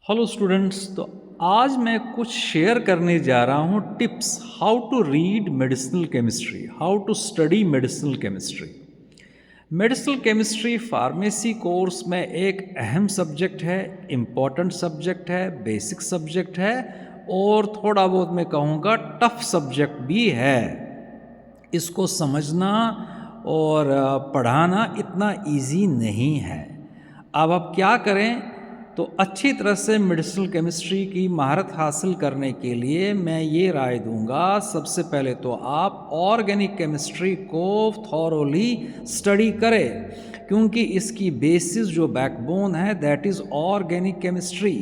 Hello students. तो आज मैं कुछ शेयर करने जा रहा हूँ tips how to read medicinal chemistry, how to study medicinal chemistry. Medicinal chemistry pharmacy course में एक अहम सब्जेक्ट है, इम्पॉर्टेंट सब्जेक्ट है, बेसिक सब्जेक्ट है और थोड़ा बहुत मैं कहूँगा टफ सब्जेक्ट भी है। इसको समझना और पढ़ाना इतना इजी नहीं है। अब आप क्या करें, तो अच्छी तरह से मेडिसिनल केमिस्ट्री की महारत हासिल करने के लिए मैं ये राय दूंगा, सबसे पहले तो आप ऑर्गेनिक केमिस्ट्री को थॉरोली स्टडी करें, क्योंकि इसकी बेसिस जो बैकबोन है दैट इज़ ऑर्गेनिक केमिस्ट्री।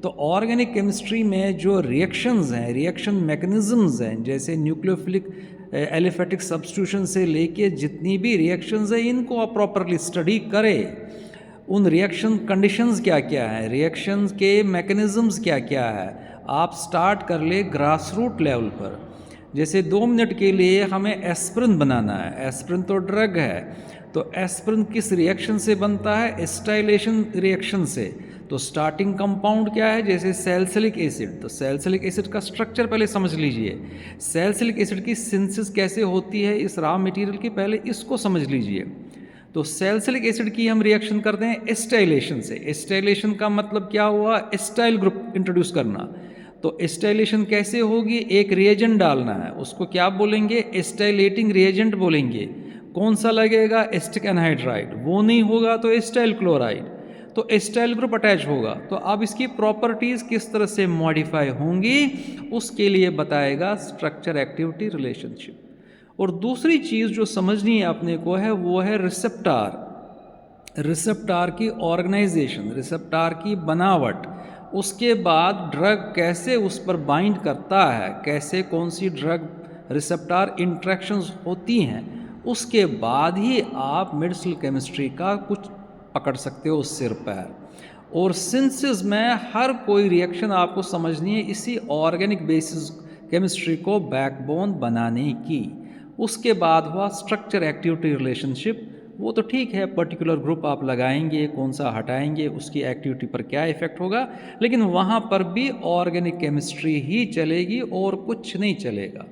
तो ऑर्गेनिक केमिस्ट्री में जो रिएक्शंस हैं, रिएक्शन मैकेनिज्म्स हैं, जैसे न्यूक्लियोफिलिक एलिफेटिक सब्स्टिट्यूशन से लेके जितनी भी रिएक्शंस हैं, इनको आप प्रॉपरली स्टडी करें। उन रिएक्शन कंडीशंस क्या क्या है, रिएक्शंस के मैकेनिज्म्स क्या क्या है, आप स्टार्ट कर ले ग्रास रूट लेवल पर। जैसे 2 मिनट के लिए हमें एस्पिरिन बनाना है, एस्पिरिन तो ड्रग है, तो एस्पिरिन किस रिएक्शन से बनता है, एस्टाइलेशन रिएक्शन से। तो स्टार्टिंग कंपाउंड क्या है, जैसे सैलिसिलिक एसिड, तो सैलिसिलिक एसिड का स्ट्रक्चर पहले समझ लीजिए। सैलिसिलिक एसिड की सिंथेसिस कैसे होती है इस रॉ मटेरियल की, पहले इसको समझ लीजिए। तो सैलिसिलिक एसिड की हम रिएक्शन करते हैं एस्टाइलेशन से। एस्टाइलेशन का मतलब क्या हुआ, एस्टाइल ग्रुप इंट्रोड्यूस करना। तो एस्टाइलेशन कैसे होगी, एक रिएजेंट डालना है, उसको क्या बोलेंगे, एस्टाइलेटिंग रिएजेंट बोलेंगे। कौन सा लगेगा, एस्टिक एनहाइड्राइड, वो नहीं होगा तो एस्टाइल क्लोराइड, तो एस्टाइल ग्रुप अटैच होगा। तो अब इसकी प्रॉपर्टीज़ किस तरह से मॉडिफाई होंगी उसके लिए बताएगा स्ट्रक्चर एक्टिविटी रिलेशनशिप। और दूसरी चीज़ जो समझनी है अपने को है वो है रिसेप्टार, रिसेप्टार की ऑर्गेनाइजेशन, रिसेप्टार की बनावट। उसके बाद ड्रग कैसे उस पर बाइंड करता है, कैसे कौन सी ड्रग रिसेप्टार इंट्रैक्शंस होती हैं, उसके बाद ही आप मेडिसिनल केमिस्ट्री का कुछ पकड़ सकते हो सिर पैर। और सिंथेसिस में हर कोई रिएक्शन आपको समझनी है इसी ऑर्गेनिक बेसिस केमिस्ट्री को बैकबोन बनाने की। उसके बाद हुआ स्ट्रक्चर एक्टिविटी रिलेशनशिप। वो तो ठीक है, पर्टिकुलर ग्रुप आप लगाएंगे, कौन सा हटाएंगे, उसकी एक्टिविटी पर क्या इफेक्ट होगा, लेकिन वहाँ पर भी ऑर्गेनिक केमिस्ट्री ही चलेगी और कुछ नहीं चलेगा।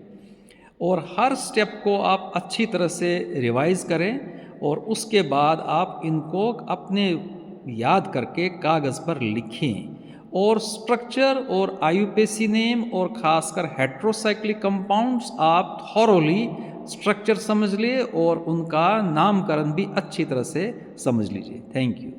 और हर स्टेप को आप अच्छी तरह से रिवाइज करें और उसके बाद आप इनको अपने याद करके कागज़ पर लिखें। और स्ट्रक्चर और आईयूपीएसी नेम और ख़ासकर हेट्रोसाइक्लिक कंपाउंड्स आप थॉरोली स्ट्रक्चर समझ लिए और उनका नामकरण भी अच्छी तरह से समझ लीजिए। Thank you.